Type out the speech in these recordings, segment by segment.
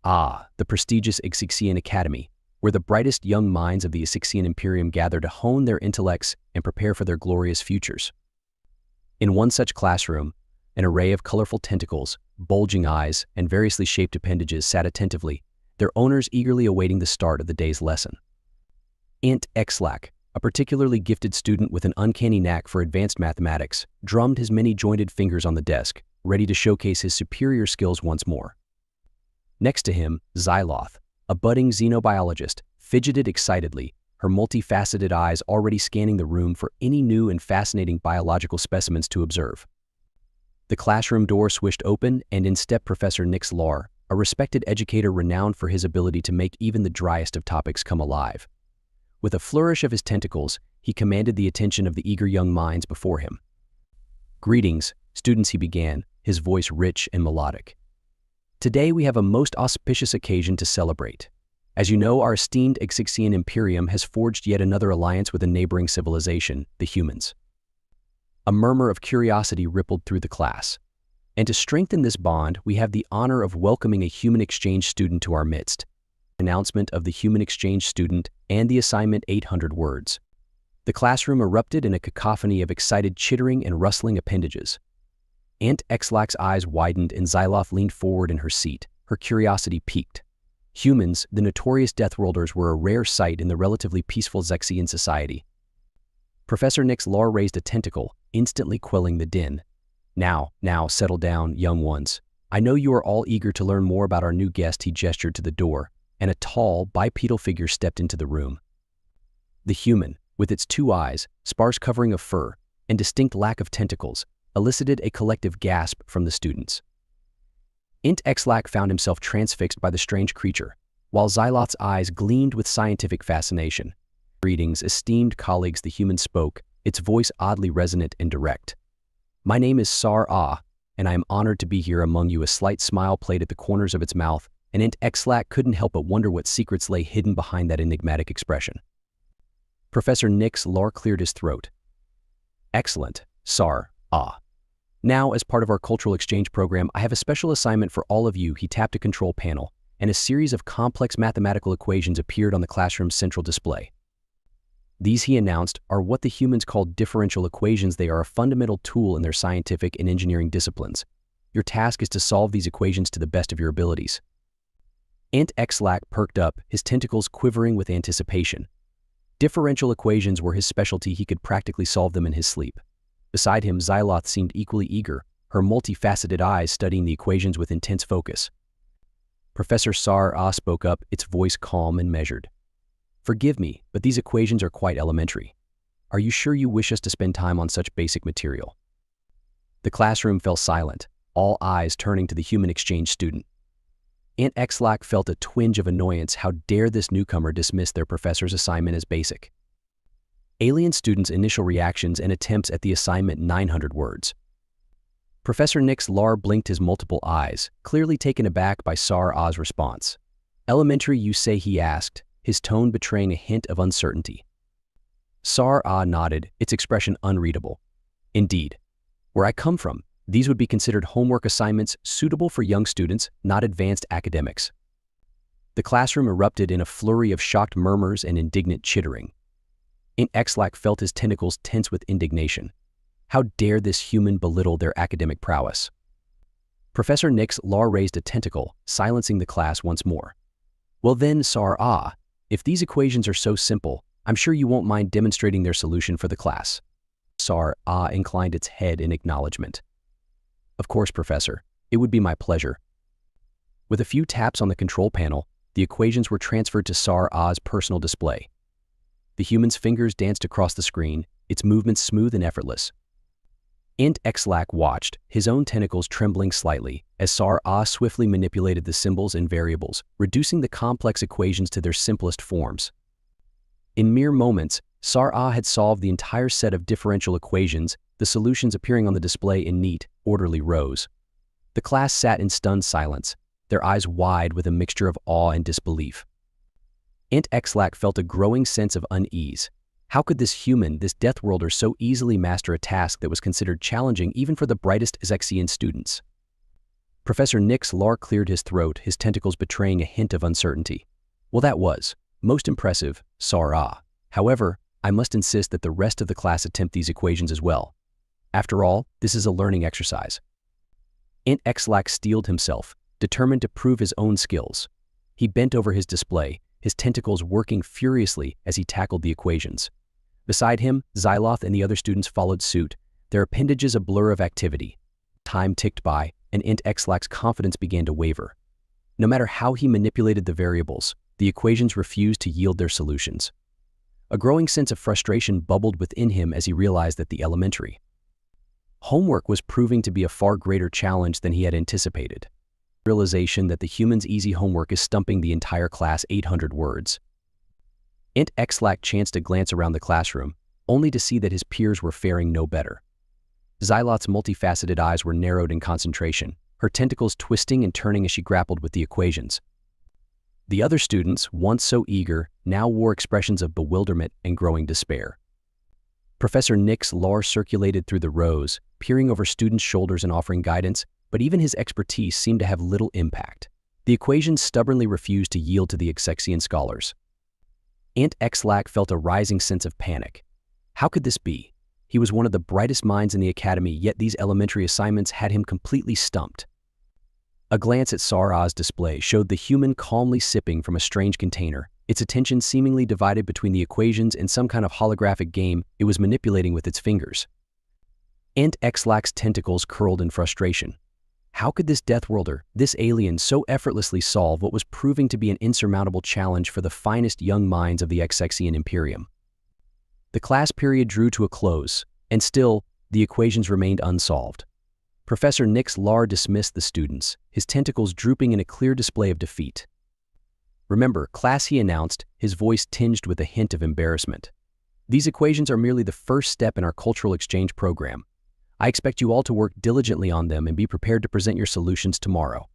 The prestigious Xyxian Academy, where the brightest young minds of the Xyxian Imperium gather to hone their intellects and prepare for their glorious futures. In one such classroom, an array of colorful tentacles, bulging eyes, and variously shaped appendages sat attentively, their owners eagerly awaiting the start of the day's lesson. Ant Xlac, a particularly gifted student with an uncanny knack for advanced mathematics, drummed his many-jointed fingers on the desk, ready to showcase his superior skills once more. Next to him, Xyloth, a budding xenobiologist, fidgeted excitedly, her multifaceted eyes already scanning the room for any new and fascinating biological specimens to observe. The classroom door swished open, and in stepped Professor Nix Lar, a respected educator renowned for his ability to make even the driest of topics come alive. With a flourish of his tentacles, he commanded the attention of the eager young minds before him. "Greetings, students," he began, his voice rich and melodic. "Today we have a most auspicious occasion to celebrate. As you know, our esteemed Xyxian Imperium has forged yet another alliance with a neighboring civilization, the humans." A murmur of curiosity rippled through the class. "And to strengthen this bond, we have the honor of welcoming a human exchange student to our midst." Announcement of the human exchange student and the assignment 800 words. The classroom erupted in a cacophony of excited chittering and rustling appendages. Ant Xlac's eyes widened and Xyloth leaned forward in her seat, her curiosity piqued. Humans, the notorious Deathworlders, were a rare sight in the relatively peaceful Xyxian society. Professor Nix Lar raised a tentacle, instantly quelling the din. Now, settle down, young ones. I know you are all eager to learn more about our new guest." He gestured to the door, and a tall, bipedal figure stepped into the room. The human, with its 2 eyes, sparse covering of fur, and distinct lack of tentacles, elicited a collective gasp from the students. Ant Xlac found himself transfixed by the strange creature, while Xyloth's eyes gleamed with scientific fascination. "Greetings, esteemed colleagues," the human spoke, its voice oddly resonant and direct. "My name is Sar Ah, and I am honored to be here among you." A slight smile played at the corners of its mouth, and Ant Xlac couldn't help but wonder what secrets lay hidden behind that enigmatic expression. Professor Nix Lar cleared his throat. "Excellent, Sar Ah. Now, as part of our cultural exchange program, I have a special assignment for all of you." He tapped a control panel, and a series of complex mathematical equations appeared on the classroom's central display. These, he announced, are what the humans call differential equations. They are a fundamental tool in their scientific and engineering disciplines. Your task is to solve these equations to the best of your abilities. Ant Xlac perked up, his tentacles quivering with anticipation. Differential equations were his specialty. He could practically solve them in his sleep. Beside him, Xyloth seemed equally eager, her multifaceted eyes studying the equations with intense focus. Professor Sar Ah spoke up, its voice calm and measured. "Forgive me, but these equations are quite elementary. Are you sure you wish us to spend time on such basic material?" The classroom fell silent, all eyes turning to the human exchange student. Ant Xlac felt a twinge of annoyance. How dare this newcomer dismiss their professor's assignment as basic? Alien students' initial reactions and attempts at the assignment 900 words. Professor Nix Lar blinked his multiple eyes, clearly taken aback by Sar Ah's response. "Elementary, you say?" he asked, his tone betraying a hint of uncertainty. Sar Ah nodded, its expression unreadable. "Indeed. Where I come from, these would be considered homework assignments suitable for young students, not advanced academics." The classroom erupted in a flurry of shocked murmurs and indignant chittering. Ant Xlac felt his tentacles tense with indignation. How dare this human belittle their academic prowess? Professor Nix Lar raised a tentacle, silencing the class once more. "Well then, Sar Ah, if these equations are so simple, I'm sure you won't mind demonstrating their solution for the class." Sar Ah inclined its head in acknowledgement. "Of course, Professor. It would be my pleasure." With a few taps on the control panel, the equations were transferred to Sar Ah's personal display. The human's fingers danced across the screen, its movements smooth and effortless. Ant Xlac watched, his own tentacles trembling slightly, as Sar Ah swiftly manipulated the symbols and variables, reducing the complex equations to their simplest forms. In mere moments, Sar Ah had solved the entire set of differential equations, the solutions appearing on the display in neat, orderly rows. The class sat in stunned silence, their eyes wide with a mixture of awe and disbelief. Ant Xlac felt a growing sense of unease. How could this human, this Deathworlder, so easily master a task that was considered challenging even for the brightest Xyxian students? Professor Xyxian cleared his throat, his tentacles betraying a hint of uncertainty. Well, that was most impressive, Sara. However, I must insist that the rest of the class attempt these equations as well. After all, this is a learning exercise. Xyxian steeled himself, determined to prove his own skills. He bent over his display, his tentacles working furiously as he tackled the equations. Beside him, Xyloth and the other students followed suit, their appendages a blur of activity. Time ticked by, and Xyxian's confidence began to waver. No matter how he manipulated the variables, the equations refused to yield their solutions. A growing sense of frustration bubbled within him as he realized that the elementary homework was proving to be a far greater challenge than he had anticipated. The realization that the human's easy homework is stumping the entire class 800 words. Xyxian chanced a glance around the classroom, only to see that his peers were faring no better. Xyloth's multifaceted eyes were narrowed in concentration, her tentacles twisting and turning as she grappled with the equations. The other students, once so eager, now wore expressions of bewilderment and growing despair. Professor Xyxian circulated through the rows, peering over students' shoulders and offering guidance, but even his expertise seemed to have little impact. The equations stubbornly refused to yield to the Xyxian scholars. Xyxian felt a rising sense of panic. How could this be? He was one of the brightest minds in the academy, yet these elementary assignments had him completely stumped. A glance at Sara's display showed the human calmly sipping from a strange container, its attention seemingly divided between the equations and some kind of holographic game it was manipulating with its fingers. Xyxian's tentacles curled in frustration. How could this Deathworlder, this alien, so effortlessly solve what was proving to be an insurmountable challenge for the finest young minds of the Xyxian Imperium? The class period drew to a close, and still, the equations remained unsolved. Professor Xyxian dismissed the students, his tentacles drooping in a clear display of defeat. "Remember, class," he announced, his voice tinged with a hint of embarrassment. "These equations are merely the first step in our cultural exchange program. I expect you all to work diligently on them and be prepared to present your solutions tomorrow."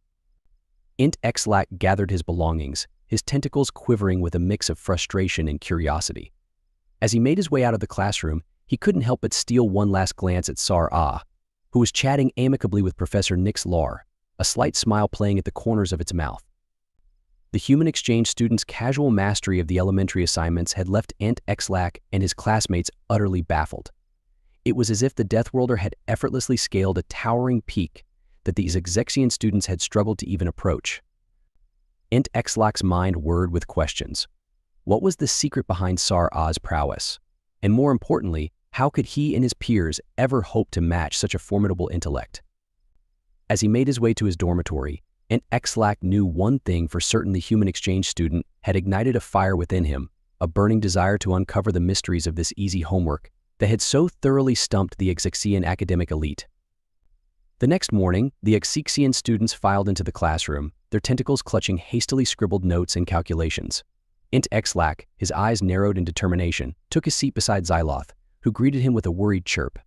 Xyxian gathered his belongings, his tentacles quivering with a mix of frustration and curiosity. As he made his way out of the classroom, he couldn't help but steal one last glance at Sara, who was chatting amicably with Professor Xyxian, a slight smile playing at the corners of its mouth. The human exchange student's casual mastery of the elementary assignments had left Xyxian and his classmates utterly baffled. It was as if the Deathworlder had effortlessly scaled a towering peak that these Xyxian students had struggled to even approach. Xyxian's mind whirred with questions. What was the secret behind Sara's prowess? And more importantly, how could he and his peers ever hope to match such a formidable intellect? As he made his way to his dormitory, Xyxian knew one thing for certain: the human exchange student had ignited a fire within him, a burning desire to uncover the mysteries of this easy homework that had so thoroughly stumped the Xyxian academic elite. The next morning, the Xyxian students filed into the classroom, their tentacles clutching hastily scribbled notes and calculations. Xyxian, his eyes narrowed in determination, took a seat beside Xyloth, who greeted him with a worried chirp.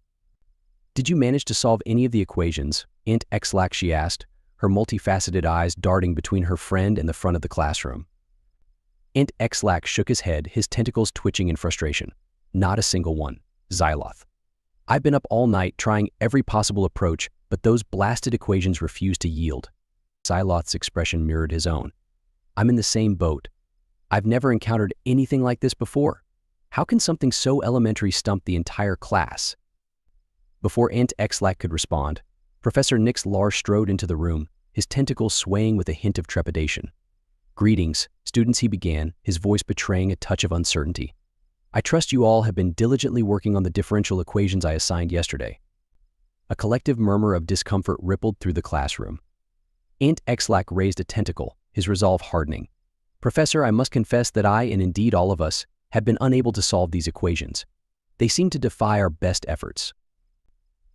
"Did you manage to solve any of the equations?" Xyxian, she asked, her multifaceted eyes darting between her friend and the front of the classroom. Xyxian shook his head, his tentacles twitching in frustration. "Not a single one, Xyloth. I've been up all night trying every possible approach, but those blasted equations refuse to yield." Xyloth's expression mirrored his own. "I'm in the same boat. I've never encountered anything like this before. How can something so elementary stump the entire class?" Before Xyxian could respond, Professor Xyxian strode into the room, his tentacles swaying with a hint of trepidation. "Greetings, students," he began, his voice betraying a touch of uncertainty. "I trust you all have been diligently working on the differential equations I assigned yesterday." A collective murmur of discomfort rippled through the classroom. Xyxian raised a tentacle, his resolve hardening. "Professor, I must confess that I, and indeed all of us, have been unable to solve these equations. They seem to defy our best efforts."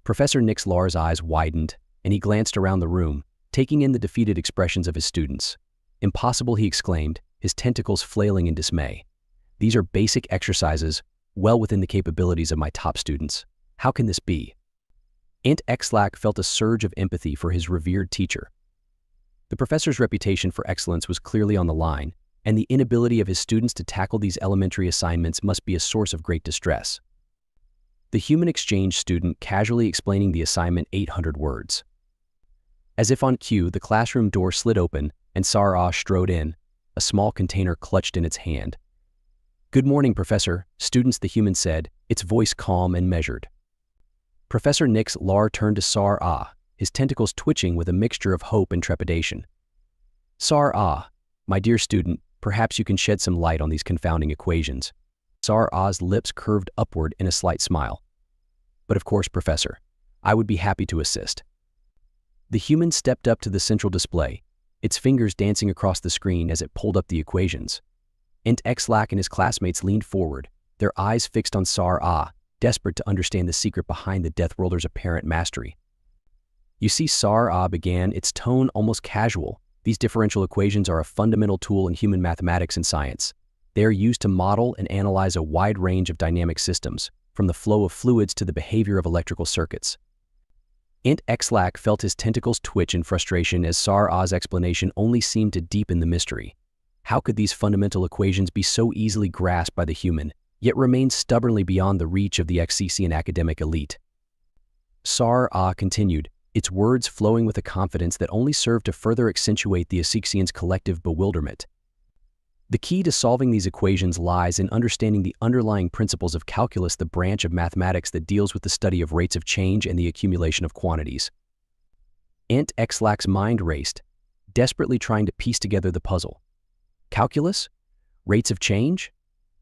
Professor Xyxian's eyes widened, and he glanced around the room, taking in the defeated expressions of his students. "Impossible," he exclaimed, his tentacles flailing in dismay. "These are basic exercises, well within the capabilities of my top students. How can this be?" Xyxian felt a surge of empathy for his revered teacher. The professor's reputation for excellence was clearly on the line, and the inability of his students to tackle these elementary assignments must be a source of great distress. The human exchange student casually explaining the assignment 800 words. As if on cue, the classroom door slid open and Sar-Ah strode in, a small container clutched in its hand. "Good morning, Professor," students, the human said, its voice calm and measured. Professor Nix Lar turned to Sar-Ah, his tentacles twitching with a mixture of hope and trepidation. "Sar-Ah, my dear student, perhaps you can shed some light on these confounding equations." Sar-Ah's lips curved upward in a slight smile. "But of course, Professor, I would be happy to assist." The human stepped up to the central display, its fingers dancing across the screen as it pulled up the equations. Xyxian and his classmates leaned forward, their eyes fixed on Sar-Ah, desperate to understand the secret behind the Deathworlder's apparent mastery. "You see," Sar-Ah began, its tone almost casual, "these differential equations are a fundamental tool in human mathematics and science. They are used to model and analyze a wide range of dynamic systems, from the flow of fluids to the behavior of electrical circuits." Xyxian felt his tentacles twitch in frustration as Sar-Ah's explanation only seemed to deepen the mystery. How could these fundamental equations be so easily grasped by the human, yet remain stubbornly beyond the reach of the Xyxian academic elite? Sar-Ah continued, its words flowing with a confidence that only served to further accentuate the Xyxian's collective bewilderment. "The key to solving these equations lies in understanding the underlying principles of calculus, the branch of mathematics that deals with the study of rates of change and the accumulation of quantities." Xyxian's mind raced, desperately trying to piece together the puzzle. Calculus? Rates of change?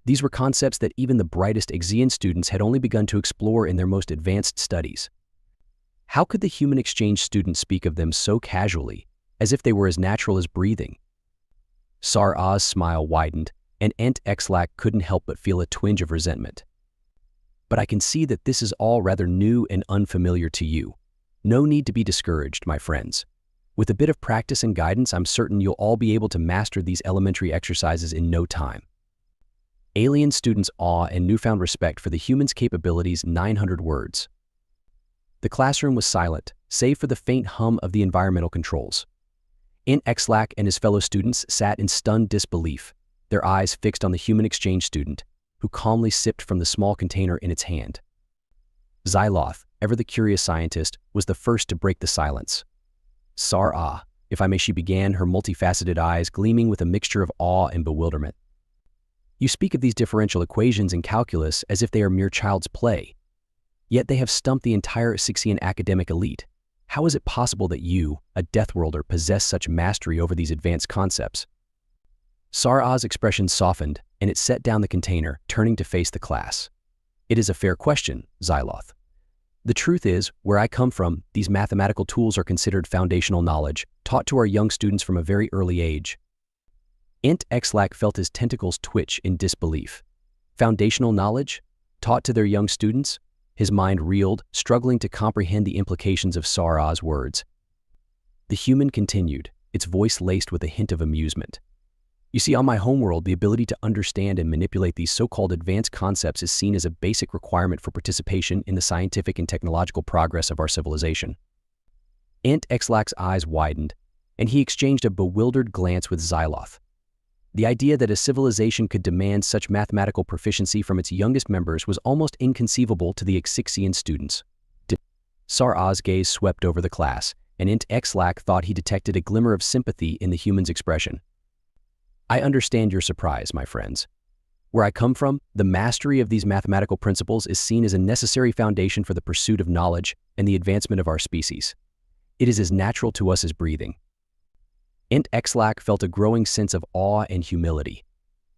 These were concepts that even the brightest Xyxian students had only begun to explore in their most advanced studies. How could the human exchange student speak of them so casually, as if they were as natural as breathing? Sar-Ah's smile widened, and Xyxian couldn't help but feel a twinge of resentment. "But I can see that this is all rather new and unfamiliar to you. No need to be discouraged, my friends. With a bit of practice and guidance, I'm certain you'll all be able to master these elementary exercises in no time." Alien students' awe and newfound respect for the human's capabilities 900 words. The classroom was silent, save for the faint hum of the environmental controls. Xyxian and his fellow students sat in stunned disbelief, their eyes fixed on the human exchange student, who calmly sipped from the small container in its hand. Xyloth, ever the curious scientist, was the first to break the silence. "Sar-Ah, if I may," she began, her multifaceted eyes gleaming with a mixture of awe and bewilderment. "You speak of these differential equations in calculus as if they are mere child's play. Yet they have stumped the entire Xyxian academic elite. How is it possible that you, a Deathworlder, possess such mastery over these advanced concepts?" Sar-Ah's expression softened, and it set down the container, turning to face the class. "It is a fair question, Xyloth. The truth is, where I come from, these mathematical tools are considered foundational knowledge, taught to our young students from a very early age." Xyxian felt his tentacles twitch in disbelief. Foundational knowledge? Taught to their young students? His mind reeled, struggling to comprehend the implications of Sar-Ah's words. The human continued, its voice laced with a hint of amusement. "You see, on my homeworld, the ability to understand and manipulate these so-called advanced concepts is seen as a basic requirement for participation in the scientific and technological progress of our civilization." Xyxian's eyes widened, and he exchanged a bewildered glance with Xyloth. The idea that a civilization could demand such mathematical proficiency from its youngest members was almost inconceivable to the Xyxian students. Sar-Ah's gaze swept over the class, and Xyxian thought he detected a glimmer of sympathy in the human's expression. "I understand your surprise, my friends. Where I come from, the mastery of these mathematical principles is seen as a necessary foundation for the pursuit of knowledge and the advancement of our species. It is as natural to us as breathing." Xyxian felt a growing sense of awe and humility.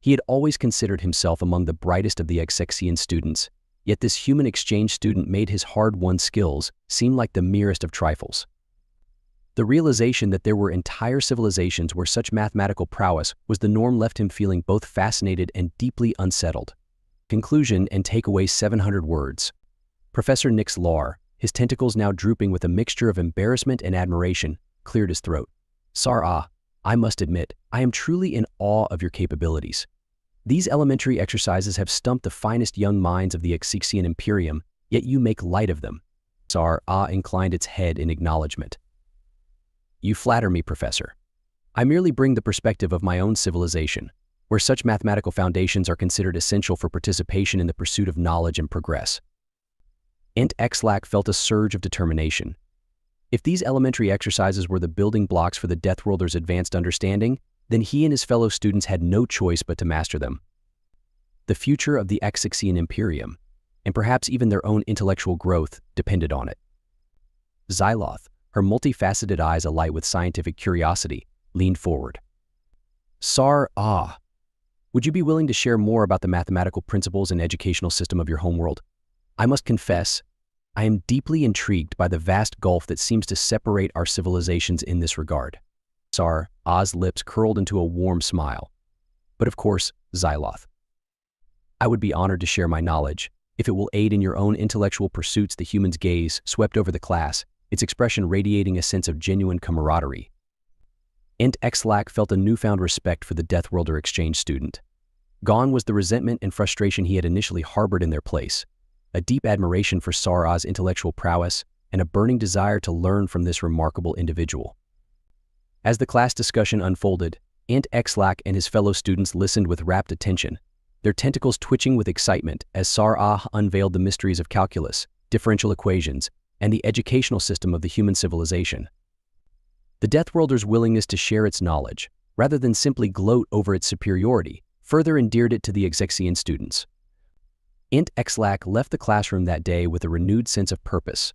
He had always considered himself among the brightest of the Xyxian students, yet this human exchange student made his hard-won skills seem like the merest of trifles. The realization that there were entire civilizations where such mathematical prowess was the norm left him feeling both fascinated and deeply unsettled. Conclusion and takeaway 700 words. Professor Nix Lar, his tentacles now drooping with a mixture of embarrassment and admiration, cleared his throat. "Sar-Ah, I must admit, I am truly in awe of your capabilities. These elementary exercises have stumped the finest young minds of the Xyxian Imperium, yet you make light of them." Sar-Ah inclined its head in acknowledgement. "You flatter me, Professor. I merely bring the perspective of my own civilization, where such mathematical foundations are considered essential for participation in the pursuit of knowledge and progress." Xyxian felt a surge of determination. If these elementary exercises were the building blocks for the Deathworlder's advanced understanding, then he and his fellow students had no choice but to master them. The future of the Xyxian Imperium, and perhaps even their own intellectual growth, depended on it. Xyloth, her multifaceted eyes alight with scientific curiosity, leaned forward. Would you be willing to share more about the mathematical principles and educational system of your homeworld? I must confess, I am deeply intrigued by the vast gulf that seems to separate our civilizations in this regard. Ah's lips curled into a warm smile. But of course, Xyloth. I would be honored to share my knowledge, if it will aid in your own intellectual pursuits. The human's gaze swept over the class, its expression radiating a sense of genuine camaraderie. Xyxian felt a newfound respect for the Deathworlder exchange student. Gone was the resentment and frustration he had initially harbored in their place, a deep admiration for Ah's intellectual prowess, and a burning desire to learn from this remarkable individual. As the class discussion unfolded, Xyxian and his fellow students listened with rapt attention, their tentacles twitching with excitement as Ah unveiled the mysteries of calculus, differential equations, and the educational system of the human civilization. The Deathworlder's willingness to share its knowledge, rather than simply gloat over its superiority, further endeared it to the Xyxian students. Xyxian left the classroom that day with a renewed sense of purpose.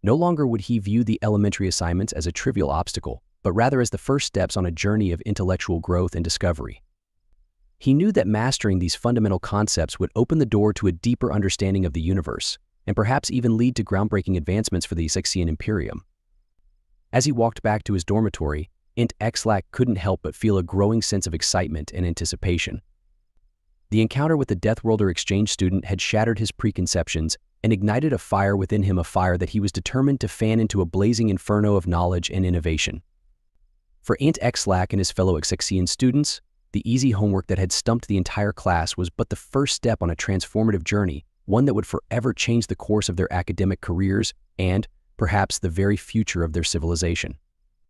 No longer would he view the elementary assignments as a trivial obstacle, but rather as the first steps on a journey of intellectual growth and discovery. He knew that mastering these fundamental concepts would open the door to a deeper understanding of the universe, and perhaps even lead to groundbreaking advancements for the Xyxian Imperium. As he walked back to his dormitory, Xyxian couldn't help but feel a growing sense of excitement and anticipation. The encounter with the Deathworlder exchange student had shattered his preconceptions and ignited a fire within him, a fire that he was determined to fan into a blazing inferno of knowledge and innovation. For Xyxian and his fellow Xyxian students, the easy homework that had stumped the entire class was but the first step on a transformative journey, one that would forever change the course of their academic careers and, perhaps, the very future of their civilization.